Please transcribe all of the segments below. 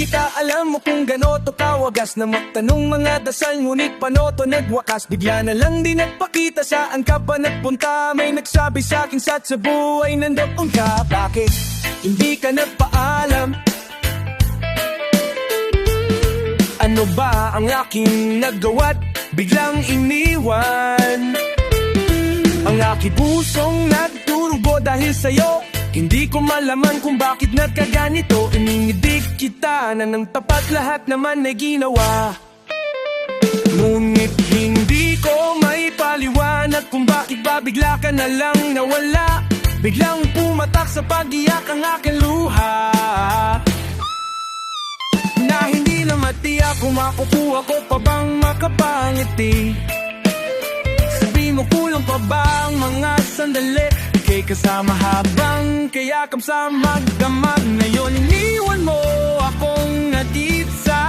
kita, alam mo kung gano'to kawagas na magtanong mga dasal, ngunit panoto nagwakas. Bigla na lang di nagpakita, saan ka ba nagpunta? May nagsabi sa'kin sa Cebu ay nandoon ka. Bakit hindi ka nagpaalam? Ano ba ang aking nagawa't biglang iniwan? Ang aking pusong nagdurugo dahil sa'yo. Hindi ko malaman kung bakit nagkaganito. Iningidig kita na ng tapat, lahat naman ay ginawa. Ngunit hindi ko may paliwanag kung bakit ba bigla ka na lang nawala. Biglang pumatak sa pag-iyak ang aking luha, na hindi na matiyak kung makukuha ko pa bang makapangiti. Sabi mo kulang pa ba ang mga sandali? Ika'y kasama habang kayakap sa magdamag. Ngayon iniwan mo akong natitsa.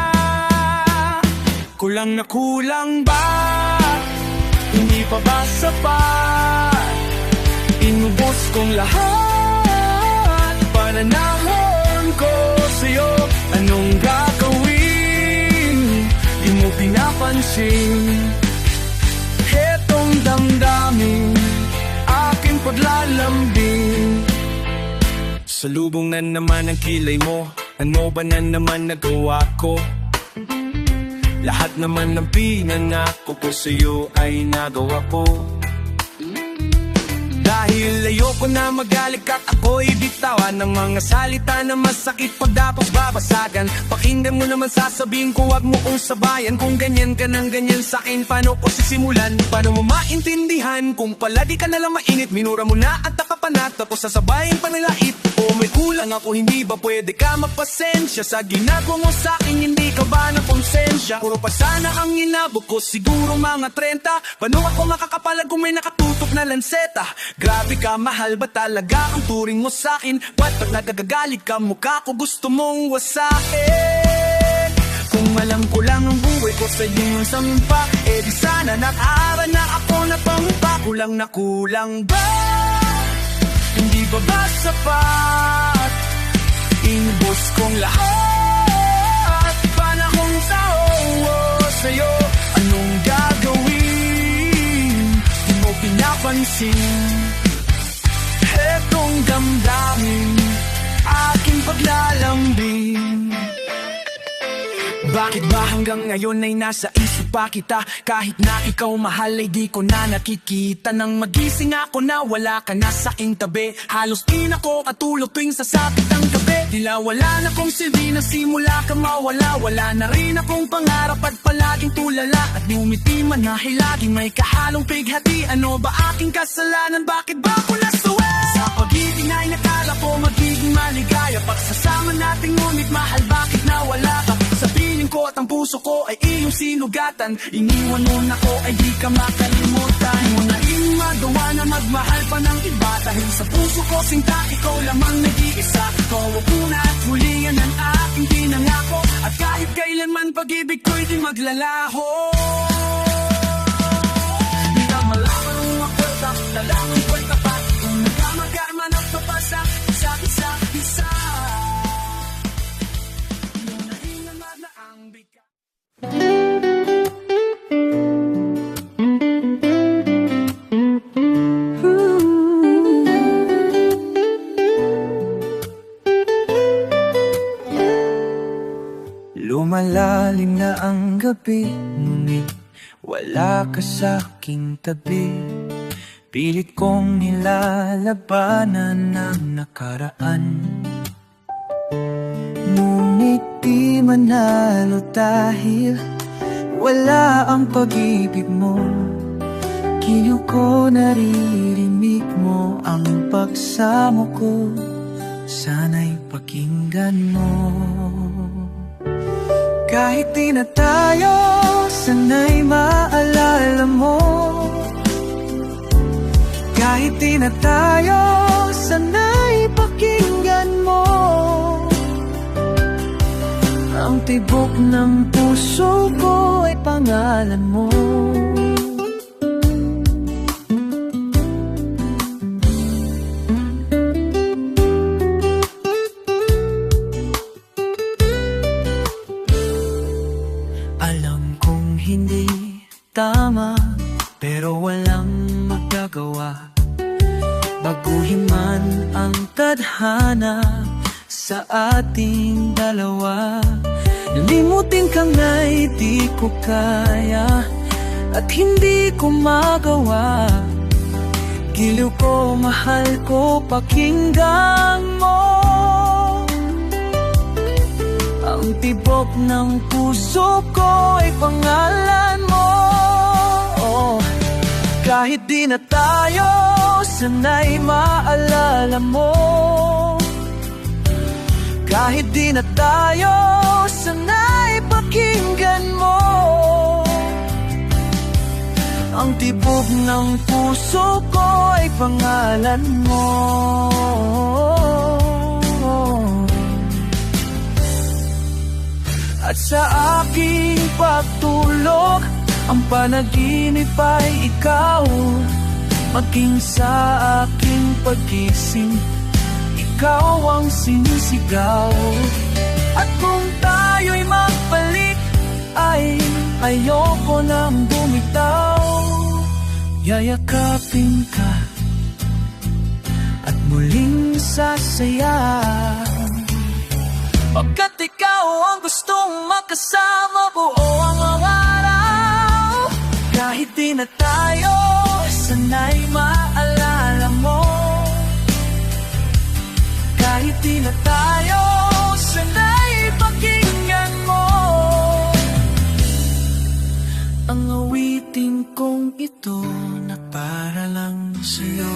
Kulang na kulang ba? Hindi pa ba sapat? Inubos kong lahat, pananahon ko sa'yo. Anong gagawin? Di mo pinapansin. Hetong damdamin, aking paglalambing. Salubong na naman ang kilay mo. Ano ba na naman nagawa ko? Lahat naman ng pinangako ko sa'yo ay nagawa ko. Dahil ayoko na magalik at ako'y bitawan ng mga salita na masakit pagdapos babasagan. Pakinggan mo naman, sasabihin ko, wag mo kong sabayan. Kung ganyan ka ng ganyan sa'kin, paano ko sisimulan? Paano mo maintindihan kung pala di ka nalang mainit? Minura mo na at nakapanat, tapos sasabayin pa nilait. O may kulang ako, hindi ba pwede ka magpasensya? Sa ginagawa mo sa'kin, hindi ka ba na konsensya? Puro pa sana ang inabot ko, siguro mga 30. Paano ako makakapalag kung may nakatutok na lanseta? Grabe ka, mahal ba talaga ang turing mo sa'kin? Ba't nagagagalit ka, mukha ko gusto mong wasakin? Kung alam ko lang ang buhay ko sa iyong sampa, eh di sana nag-aaral na ako na pangpa. Kulang na kulang ba? Hindi ba ba sapat? Inubos kong lahat, panahon sa sa'yo. Anong gagawin? Di mo pinapansin. Etong damdamin, aking paglalambing. Bakit ba hanggang ngayon ay nasa isip pa kita? Kahit na ikaw mahal ay di ko na nakikita. Nang magising ako na wala ka na sa aking tabi, halos di na ko katulog tuwing sasapit ang gabi. Tila wala na kong silbi na simula ka mawala. Wala na rin akong pangarap at palaging tulala. At ngumiti man dahil laging may kahalong pighati. Ano ba aking kasalanan? Bakit ba ako nasawi? Sa pag-ibig ay nakala ko magiging maligaya. Pagsasama natin ngunit mahal, bakit nawala ka? Sa piling ko at ang puso ko ay iyong sinugatan. Iniwan mo na ko ay di ka makalimutan. Mo na iyong magawa na magmahal pa ng iba. Dahil sa puso ko sinta, ikaw lamang nag-iisa. Ikaw ang una at hulingan ng aking pinangako. At kahit kailanman pag-ibig ko'y di maglalaho. Di ka malaman ang makwenta, talangang kwenta pa. Kung nagkamagama na papasa sa isa-isa. Lumalalim na ang gabi, ngunit wala ka sa'king tabi. Pilit kong nilalabanan ang nakaraan, ngunit di manalo dahil wala ang pag-ibig mo. Kiyo ko, naririnig mo ang pagsamo ko. Sana'y pakinggan mo. Kahit di na tayo, sana'y maalala mo. Kahit di na tayo, sana'y pakinggan mo. Ang tibok ng puso ko ay pangalan mo. Alam kong hindi tama, pero walang magagawa. Baguhin man ang tadhana sa ating dalawa. Limutin kang nga'y di ko kaya at hindi ko magawa. Giliw ko, mahal ko, pakinggan mo. Ang tibok ng puso ko ay pangalan mo. Kahit di na tayo, sana'y maalala mo. Kahit di na tayo, sana'y pakinggan mo. Ang tibok ng puso ko ay pangalan mo. At sa aking pagtulog, ang panaginip ay ikaw. Maging sa aking pagising, ikaw ang sinisigaw. At kung tayo'y magpalit, ay ayoko nang bumitaw. Yayakapin ka at muling sasaya, pagkat ikaw ang gustong makasama buo ang araw. Kahit di na tayo, sana'y maalala mo. Kahit di na tayo, sana'y pakinggan mo. Ang awitin kong ito na para lang sa'yo.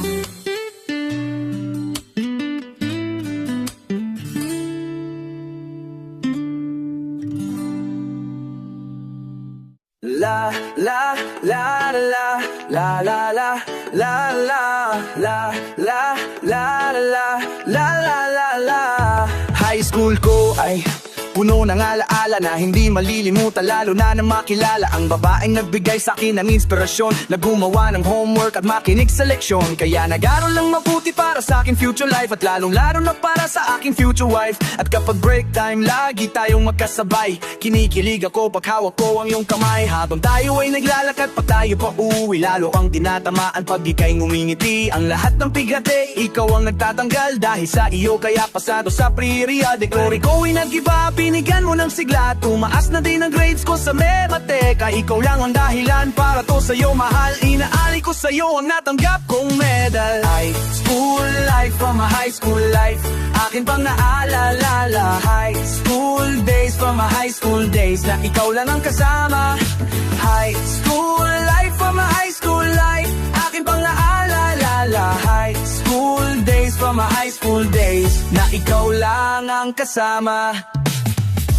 La la la la la la la la la la la la la la la la. High school ko ay puno ng alaala na hindi malilimutan, lalo na makilala ang babaeng nagbigay sa akin ng inspirasyon, na gumawa ng homework at makinig sa leksyon. Kaya nag-aral lang mabuti para sa aking future life, at lalong-lalo na para sa aking future wife. At kapag break time, lagi tayong magkasabay. Kinikilig ako pag hawak ko ang iyong kamay. Habang tayo ay naglalakad, pag tayo pa uwi, lalo kang tinatamaan pag ika'y ngumingiti. Ang lahat ng pigate, ikaw ang nagtatanggal. Dahil sa iyo kaya pasado sa pre-periodic. Glory ko ay nag-iba, binigyan mo ng sigla. Tumaas na din ang grades ko sa Memateka. Ikaw lang ang dahilan para to sa'yo, mahal. Inaali ko sa'yo ang natanggap kong medal. High school life, from a high school life, akin pang naalala. High school days, from a high school days, na ikaw lang ang kasama. High school life, from a high school life, akin pang naalala. High school days, from a high school days, na ikaw lang ang kasama.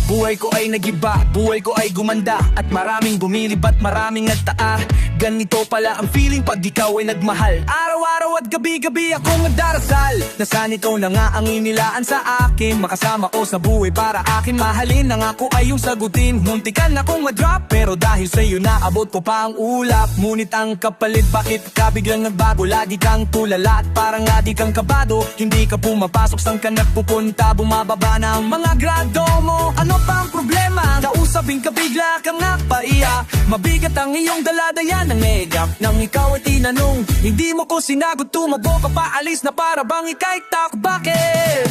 Buhay ko ay nagiba, buhay ko ay gumanda, at maraming bumilib at maraming nagtaa. Ganito pala ang feeling pag ikaw ay nagmahal. Araw-araw at gabi-gabi akong nagdarasal, na sana ikaw na nga ang inilaan sa akin. Makasama ko sa buhay para akin mahalin, nang ako ay yung sagutin. Muntikan akong ma-drop, pero dahil sa'yo naabot ko pa ang ulap. Ngunit ang kapalit, bakit ka biglang nagbago? Lagi kang tulala at parang lagi kang kabado. Hindi ka pumapasok, saan ka nagpupunta? Bumababa na ang mga grado mo. Ano pa ang problema? Kausapin ka bigla kang napaiyak. Mabigat ang iyong daladaya ng negap. Nang ikaw ay tinanong, hindi mo ko sinagot. Tumago ka paalis na para bang ika'y tak. Bakit?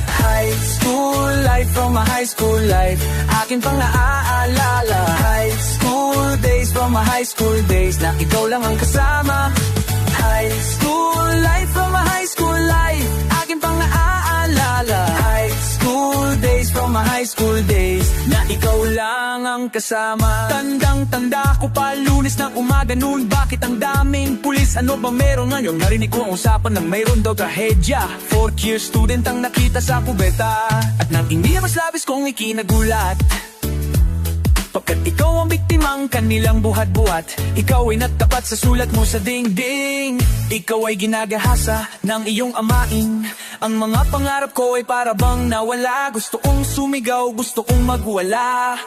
High school life, from a high school life, akin pang naaalala. High school days, from a high school days, na ikaw lang ang kasama. High school life, from a high school life, akin pang naaalala. High school days, from a high school days, na ikaw lang ang kasama. Tandang-tanda ko pa, Lunes ng umaga noon. Bakit ang daming pulis? Ano ba meron ngayon? Narinig ko ang usapan ng mayroon daw trahedya. 4th year student ang nakita sa kubeta, at nang hindi mas labis kong ikinagulat, pagkat ikaw ang biktimang kanilang buhat-buhat. Ikaw ay nagtapat sa sulat mo sa dingding. Ikaw ay ginagahasa ng iyong amain. Ang mga pangarap ko ay para bang nawala. Gusto kong sumigaw, gusto kong magwala.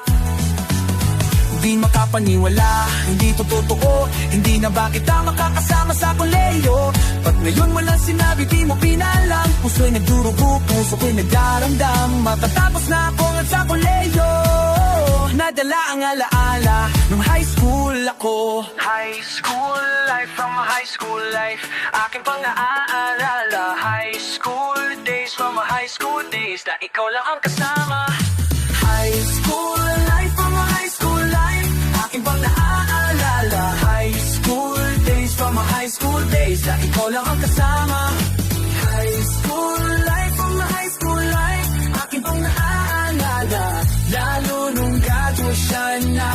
Di makapaniwala, hindi to totoo. Hindi na ba kita makakasama sa koleyo? Ba't ngayon walang sinabi, di mo pinalam? Puso'y nagdurugo, puso ko'y nagdaramdam. Matatapos na ako sa koleyo. nadala ang alaala nung high school ako. High school life, from high school life, aking pang naaalala. High school days, from high school days, na ikaw lang ang kasama. High school life, from high school life, aking pang naaalala. High school days, from high school days, na ikaw lang ang kasama. High school life, from high school life, aking pang naaalala. Lalo nung graduation na.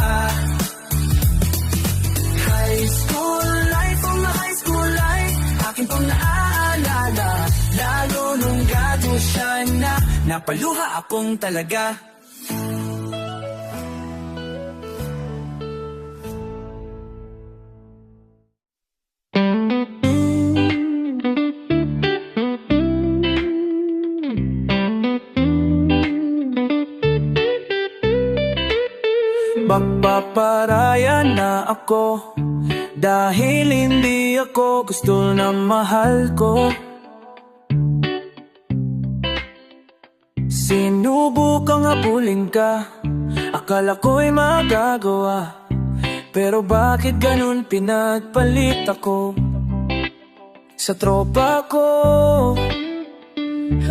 High school life, from high school life, aking pang naaalala. Lalo nung graduation na. Napaluha akong talaga. Magpaparaya na ako dahil hindi ako gusto na mahal ko. Sinubukang habulin ka, akala ko'y magagawa, pero bakit ganun pinagpalit ako? Sa tropa ko,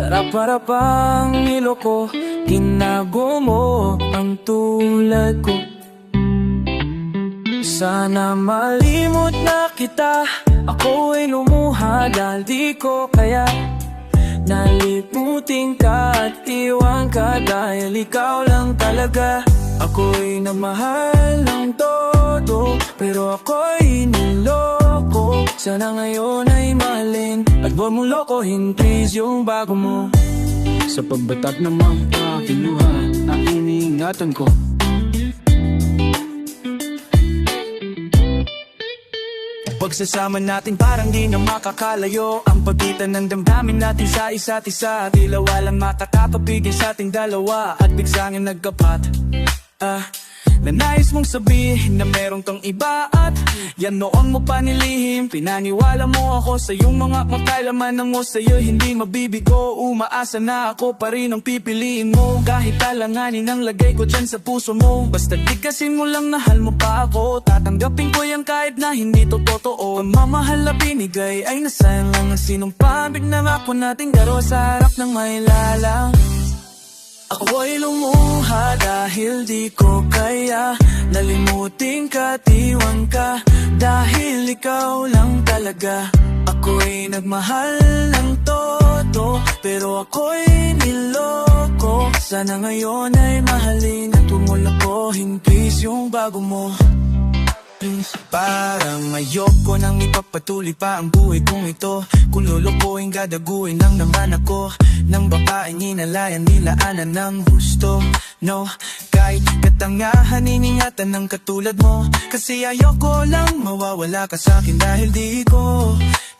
harap-harap ang niloko, tinago mo ang tulad ko. Sana malimot na kita, ako ay lumuha dahil di ko kaya. Nalimutin ka at iwan ka dahil ikaw lang talaga. Ako'y namahal ng todo, pero ako'y niloko. Sana ngayon ay mahalin at huwag mong lokohin please yung bago mo. Sa pagbatak ng mga kinuha na iniingatan ko. Pagsasama natin parang di na makakalayo. Ang pagitan ng damdamin natin sa isa't isa, tila walang makakapapigil sa ating dalawa. At bigsangin nagkapat na nais mong sabihin na meron kang iba. At yan noon mo pa nilihim, pinaniwala mo ako sa iyong mga makailaman mo sa'yo hindi mabibigo. Umaasa na ako pa rin ang pipiliin mo, kahit alanganin ang lagay ko dyan sa puso mo. Basta tigasin mo lang, mahal mo pa ako, tatanggapin ko yan kahit na hindi to totoo. Ang mamahal na binigay ay nasayang lang ang sinumpabig na ako nating garo sa harap ng may lalang. Ako ay lumuha dahil di ko kaya, nalimutin ka, tiwan ka, dahil ikaw lang talaga. Ako'y nagmahal ng todo, pero ako'y niloko. Sana ngayon ay mahalin at tumulakohin please yung bago mo. Parang ayoko nang ipagpatuloy pa ang buhay kong ito. Kung lulukuhin, gadaguin lang naman ako ng babaeng inalayan, nilaanan ng gusto. No, kahit katangahan, iningatan ng katulad mo. Kasi ayoko lang mawawala ka sa'kin dahil di ko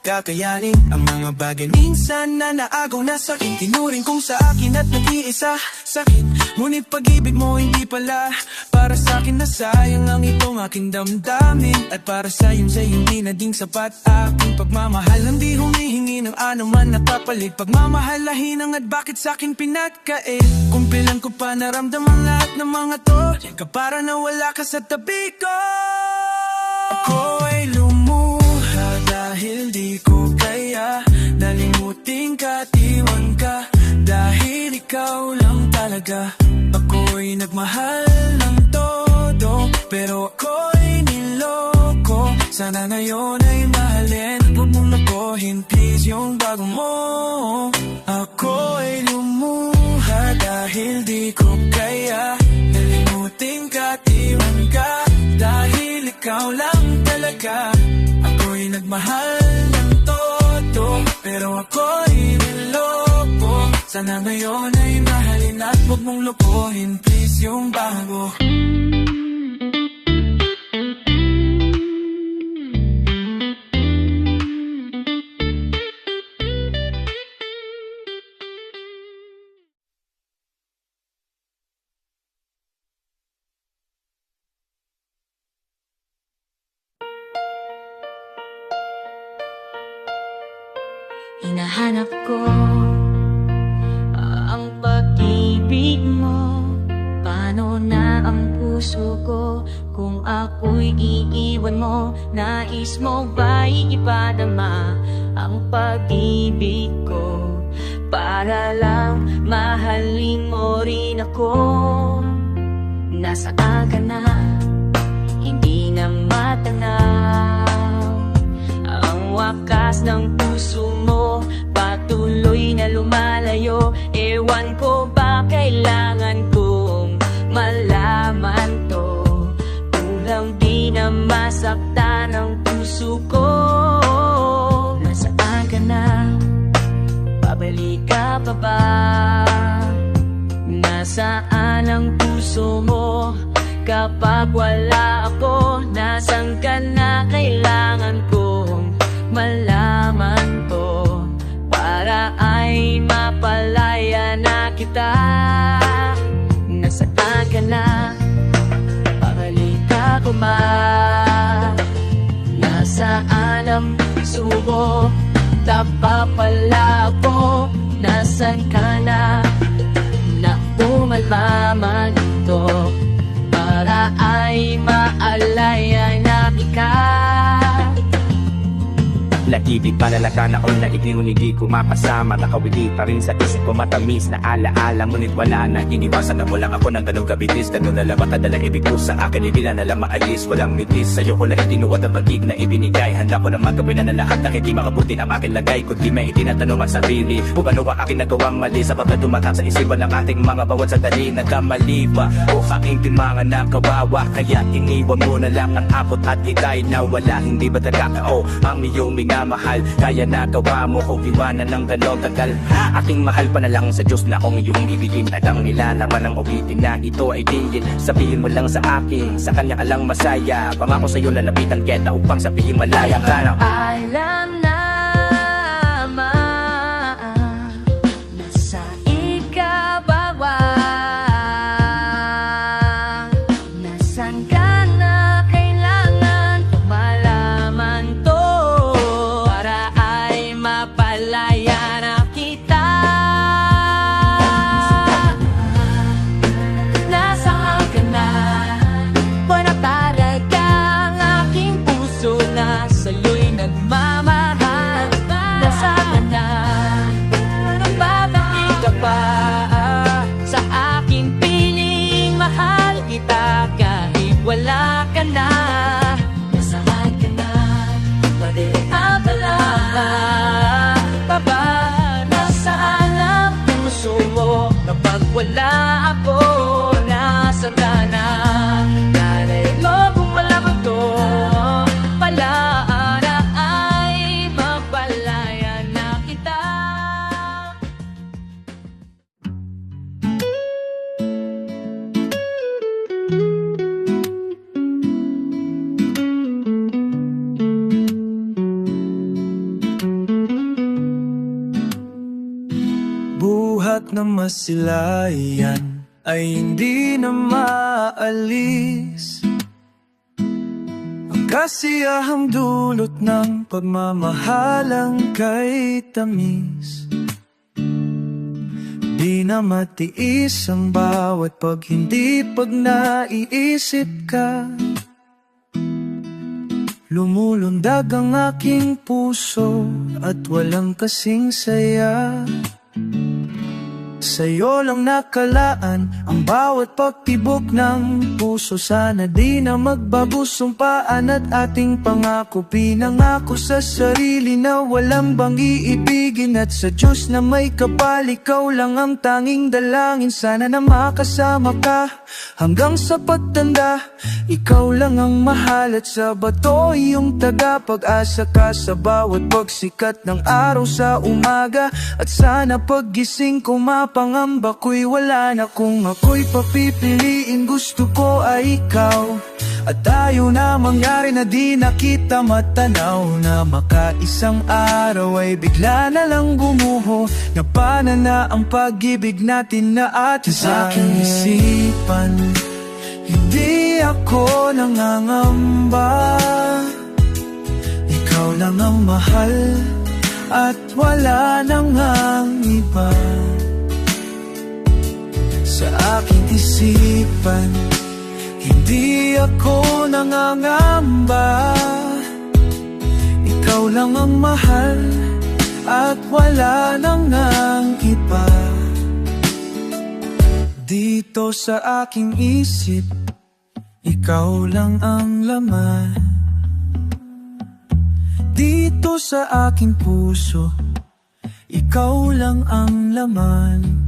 kakayanin ang mga bagay minsan na naagaw na sa'kin. Tinuring kong sa akin at nag-iisa sa'kin, ngunit pag-ibig mo hindi pala para sa'kin. Nasayang ang itong aking damdamin, at para sa'yo hindi na ding sapat aking pagmamahal. Hindi humihingi ng anuman na papalit, pagmamahal na hinang at bakit sa'kin pinagkait. Kumpilan ko pa naramdaman lahat ng mga to, ka para na wala ka sa tabi ko. Ako ay lumuha dahil di ko kaya, nalimutin ka, tiwan ka, dahil ikaw lang talaga. Ako'y nagmahal ng todo, pero ako'y niloko. Sana ngayon ay mahalin, huwag mong lokohin please yung bago mo. Ako ay lumuha dahil di ko kaya, nalimutin ka, tiwan ka, dahil ikaw lang talaga. Ako'y nagmahal ng todo, pero ako'y niloko. Sana ngayon ay mahalin at huwag mong lokohin please yung bago. Hinahanap ko ang pag-ibig mo. Paano na ang puso ko. Kung ako'y iiwan mo, nais mo ba'y ipadama ang pag-ibig ko? Para lang mahalin mo rin ako. Nasaan ka na? Hindi na matanaw ang wakas ng puso mo. Patuloy na lumalayo. Ewan ko ba kailangan kong malaman to, upang di na masaktan ang puso ko. Nasaan ka na? Babalik ka pa ba? Nasaan ang puso mo? Kapag wala ako, nasan ka na? Kailangan kong malaman to, para ay mapalaya na kita. Nasaan ka na? Babalik ka pa ba? Nasaan ang puso mo? Tapa pala ako, nasan ka na? Naku, malaman ito, para ay maalaya na ka. Naibig panalakan ako na ikinunigi ko mapasama. Nakawili pa rin sa isip ko matamis na alaala. Ngunit wala na, iniwasan na mo lang ako ng ganong kabitis. Ganun na lang matadala ibig ko sa akin, hindi na lang maalis. Walang mitis, sa'yo ko lang itinuwad ang pag-ibig na ibinigay. Handa ko na magawin na lahat na hindi makabuti ang aking lagay. Kung di may itinatanong ang sarili, kung ano ang aking nagawang mali, sapat na tumatak sa isipan ng ating mga bawat sandali. Nagkamali ba o aking timangan na kawawa? Kaya iniwan mo na lang ang akot at itay na wala. Hindi ba tagakao ang iyong mahal? Kaya nagawa mo kung iwanan ng ganong tagal. Aking mahal pa na lang sa Diyos na kung iyong ibigin. Alang nilalaman ng ulitin na ito ay tingin. Sabihin mo lang sa akin, sa kanya ka lang masaya. Pangako sa'yo lalapitan kita upang sabihin malaya ka na. Alam naman na sa ikabawang, nasan ka na? Kailangan kong malaman to, para ay mapalaya na kita. Nasaan ka na? Wala talaga ang aking puso na sa'yo'y nagmamahal. Nasaan ka na? Babalik ka pa sa aking piling? Mahal kita kahit wala ka na. Nasaan ka na? Balik ka pala pa ba? Nasaan ang puso mo? Kapag wala ako, nasaan ka na? Nanay mo kung malaman to, pala na ay mapalaya na kita. Buhat na masilayan ay hindi na maalis. Ang kasiyahang dulot ng pagmamahalang kay tamis. Di na matiis ang bawat pag hindi pag naiisip ka. Lumulundag ang aking puso at walang kasing saya. Sa'yo lang nakalaan ang bawat pagtibok ng puso. Sana di na magbabusumpaan at ating pangako. Pinangako sa sarili na walang bang iibigin, at sa Diyos na may kapal, ikaw lang ang tanging dalangin. Sana na makasama ka hanggang sa pagtanda. Ikaw lang ang mahal at sa bato iyong tagapag-asa ka sa bawat pagsikat ng araw sa umaga. At sana paggising ko pangamba ko'y wala na. Kung ako'y papipiliin, gusto ko ay ikaw. At tayo na mangyari na di na kita matanaw, na makaisang araw ay bigla na lang bumuho. Napana na ang pag-ibig natin na atin sa aking isipan. Hindi ako nangangamba, ikaw lang ang mahal at wala nang ang iba. Sa aking isipan, Hindi ako nangangamba, ikaw lang ang mahal at wala nang nang iba. Dito sa aking isip, ikaw lang ang laman. Dito sa aking puso, ikaw lang ang laman.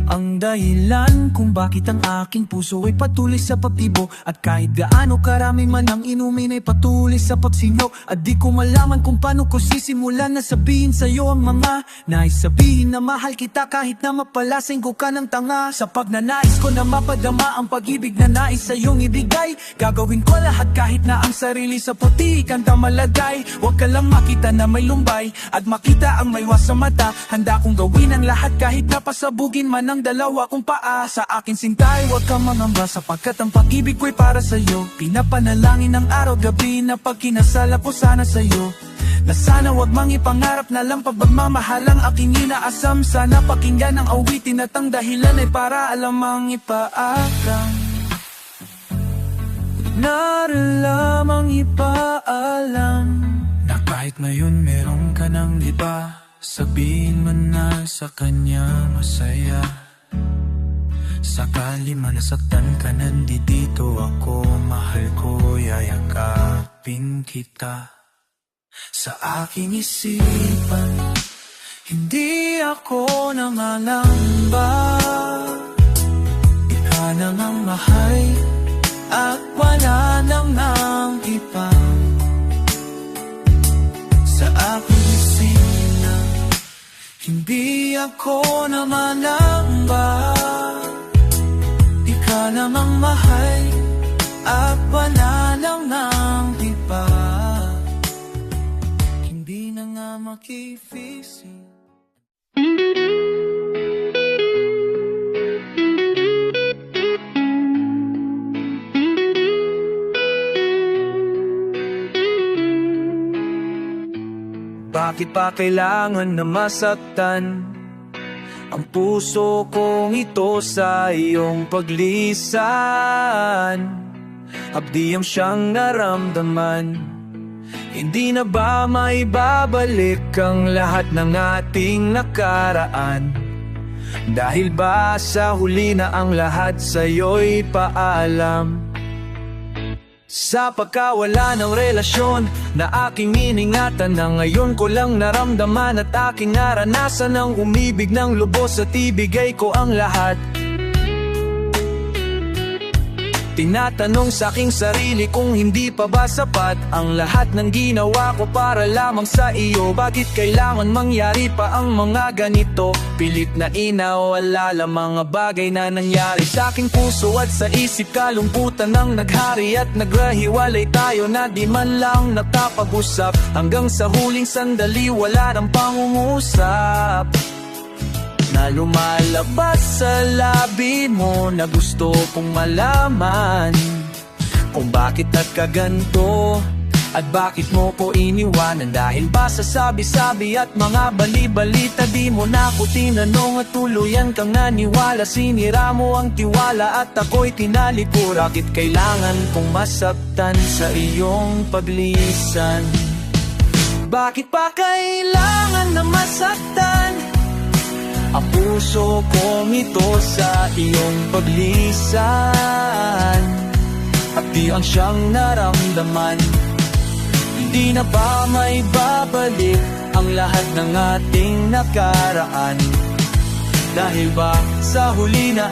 Ang dahilan kung bakit ang aking puso ay patuloy sa pagtibo, at kahit gaano karami man ang inumin ay patuloy sa pagsingaw. At di ko malaman kung paano ko sisimulan na sabihin sa'yo ang mga nais sabihin, na mahal kita kahit na mapalasing ko ka ng tanga. Sa pagnanais ko na mapadama ang pag-ibig na nais sa'yong ibigay, gagawin ko lahat kahit na ang sarili sa puti kanta malagay. Huwag ka lang makita na may lumbay at makita ang may was sa mata. Handa kong gawin ang lahat kahit na pasabugin man ang dalawa kong paa. Sa akin sintay, huwag kang mangamba, sapagkat ang pag-ibig ko'y para sa'yo. Pinapanalangin ng araw-gabi na pag kinasala ko sana sa'yo, na sana wag mang ipangarap na lang pagmamahal ang aking inaasam. Sana pakinggan ang awitin at ang dahilan ay para alam ang ipaakam. Naralamang ipaalam na kahit ngayon meron ka ng iba, sabihin mo na sa kanya masaya. Sakali man nasaktan ka, nandito ako, mahal ko, yayakapin kita. Sa aking isipan, hindi ako nangalamba, ikaw nang ang mahal at wala nang nang iba. Sa aking isipan, hindi ako nangalamba, ikaw namang mahal at wala nang nang iba. Hindi na nga makifising. Bakit pa kailangan na masaktan ang puso kong ito sa iyong paglisan? Abdiyang siyang naramdaman. Hindi na ba maibabalik ang lahat ng ating nakaraan? Dahil ba sa huli na ang lahat sa'yo'y paalam? Sa pagkawala ng relasyon na aking iningatan, na ngayon ko lang naramdaman at aking naranasan ang umibig ng lubos at ibigay ko ang lahat. Tinatanong sa aking sarili kung hindi pa ba sapat ang lahat ng ginawa ko para lamang sa iyo. Bakit kailangan mangyari pa ang mga ganito? Pilit na inawala lang mga bagay na nangyari sa aking puso at sa isip. Kalungkutan ang naghari at naghiwalay tayo na di man lang nakapag-usap. Hanggang sa huling sandali wala nang pangungusap na lumalabas sa labi mo, na gusto kong malaman kung bakit nagkaganto at bakit mo ko iniwanan. Dahil ba sa sabi-sabi at mga bali-balita, di mo na ko tinanong at tuluyan kang naniwala. Sinira mo ang tiwala at ako'y tinalikuran. Bakit kailangan kong masaktan sa iyong paglisan? Bakit pa kailangan na masaktan ang puso kong ito sa iyong paglisan? At di ang siyang naramdaman. Hindi na ba may babalik ang lahat ng ating nakaraan? Dahil ba sa huli na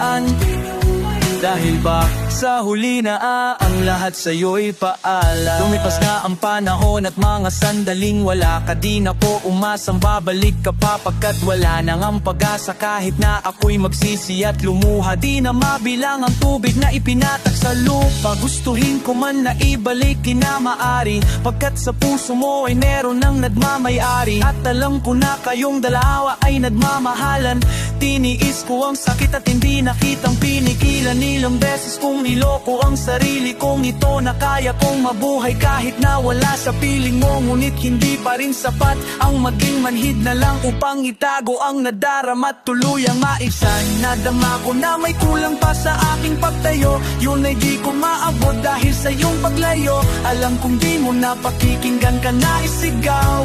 ang lahat sa'yo'y paalam? Lumipas na ang panahon at mga sandaling wala ka, di na po umasang babalik ka pa, pagkat wala nang ang pag-asa. Kahit na ako'y magsisi at lumuha, di na mabilang ang tubig na ipinatak sa lupa. Gustuhin ko man na ibalik, di na maari, pagkat sa puso mo ay meron ng nagmamayari. At alam ko na kayong dalawa ay nagmamahalan. Tiniis ko ang sakit at hindi nakitang pinikilan ni ilang beses kong niloko ang sarili kong ito na kaya kong mabuhay kahit na wala sa piling mo. Ngunit hindi pa rin sapat ang maging manhid na lang upang itago ang nadarama at tuluyang maibsan. Nadama ko na may kulang pa sa aking pagtayo, yun ay di ko maabot dahil sa iyong paglayo. Alam kong di mo na pakikinggan ka na isigaw.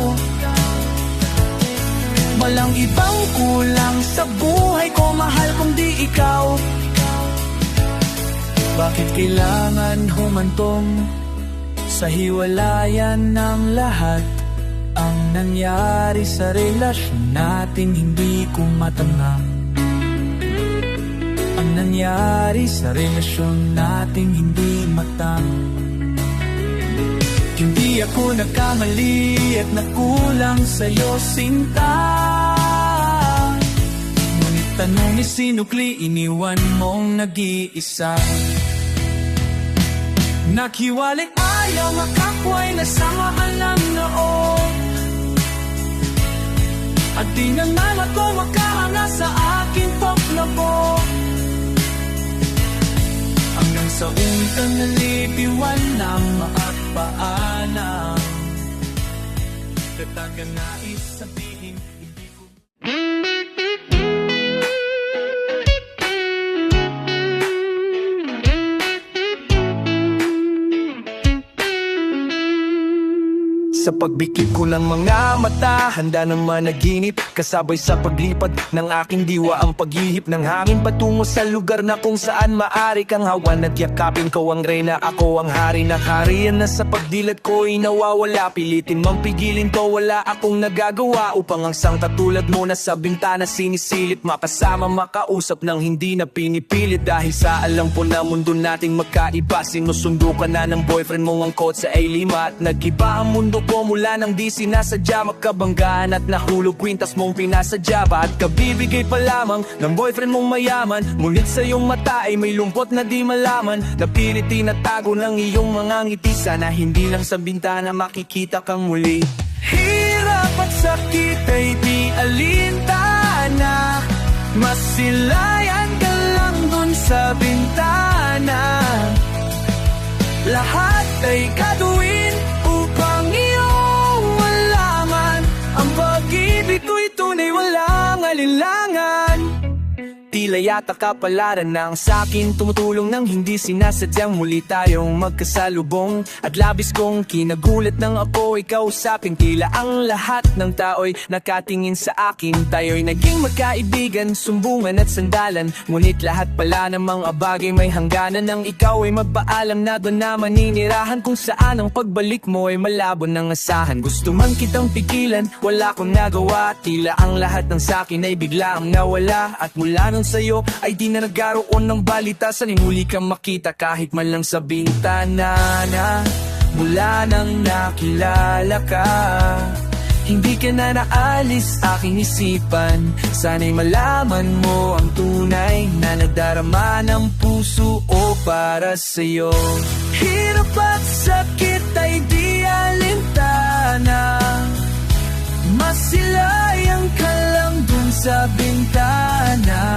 Walang ibang kulang sa buhay ko, mahal kung di ikaw. Bakit kailangan humantong sa hiwalayan ng lahat? Ang nangyari sa relasyon natin hindi ko matanggap. Ang nangyari sa relasyon natin hindi matanggap. Hindi ako nagkamali at nakulang sa'yo, sinta. Ngunit tanong isinukli, iniwan mong nag-iisa. Naghiwalay ayaw, makakway na samaan ng noon. At di naman ako makahanga sa aking paglabo. Hanggang sa untang nalitiwan ng maagpaalam. Kataga nais sabihin, hindi ko... Sa pagbikip ko ng mga mata, handa ng managinip, kasabay sa paglipad ng aking diwa ang paghihip ng hangin patungo sa lugar na kung saan maari kang hawan at yakapin. Ko ang reyna, ako ang hari na harian na sa pagdilat ko'y nawawala. Pilitin mang pigilin to, wala akong nagagawa upang ang sang katulad mo na sa bintana sinisilip. Makasama, makausap ng hindi na pinipilit dahil sa alam po na mundo nating magkaiba. Sinusundo ka na ng boyfriend mo ang coat sa A5 at nag-iba ang mundo ko mula nang di sinasadya. Makabanggaan at nahulog kwintas mong pinasadya ba? At kabibigay pa lamang ng boyfriend mong mayaman, ngunit sa iyong mata ay may lumpot na di malaman. Napilit tinatago ng iyong mga ngiti, sana hindi lang sa bintana makikita kang muli. Hirap at sakit ay di alintana, masilayan ka lang dun sa bintana. Lahat ay gagawin upang iyong malaman ang pag-ibig ko'y tunay, walang alinlangan. Tila yata kapalaran ng sa'kin, tumutulong nang hindi sinasadyang muli tayong magkasalubong. At labis kong kinagulat nang ako ikaw usapin. Tila ang lahat ng tao'y nakatingin sa akin. Tayo'y naging magkaibigan, sumbungan at sandalan. Ngunit lahat pala ng mga bagay may hangganan. Nang ikaw ay magpaalam na doon na maninirahan, kung saan ang pagbalik mo ay malabo ng asahan. Gusto man kitang pigilan, wala kong nagawa. Tila ang lahat ng sa'kin ay biglaang nawala. At mula nung sa'yo ay di na nagkaroon ng balita. Sanimuli kang makita kahit man lang sa bintana na. Mula nang nakilala ka, hindi ka na naalis aking isipan. Sana'y malaman mo ang tunay na nagdarama ng puso o para sa'yo. Hirap at sakit ay di alintana, masilayan ka lang dun sa bintana.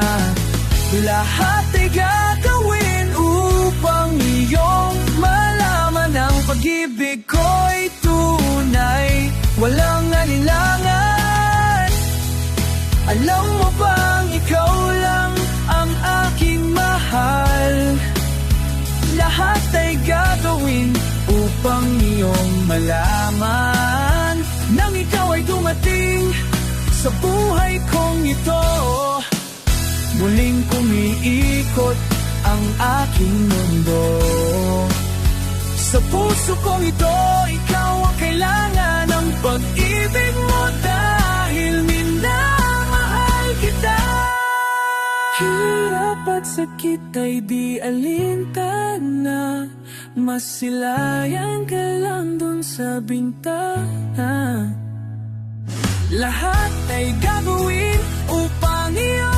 Lahat ay gagawin upang iyong malaman ang pag-ibig ko'y tunay, walang alinlangan. Alam mo bang ikaw lang ang aking mahal? Lahat ay gagawin upang iyong malaman. Nang ikaw ay dumating sa buhay kong ito, muling kumiikot ang aking mundo. Sa puso kong ito, ikaw ang kailangan ng pag-ibig mo dahil minamahal kita. Hirap at sakit ay di alintana, masilayan ka lang dun sa bintana. Lahat ay gagawin upang iyo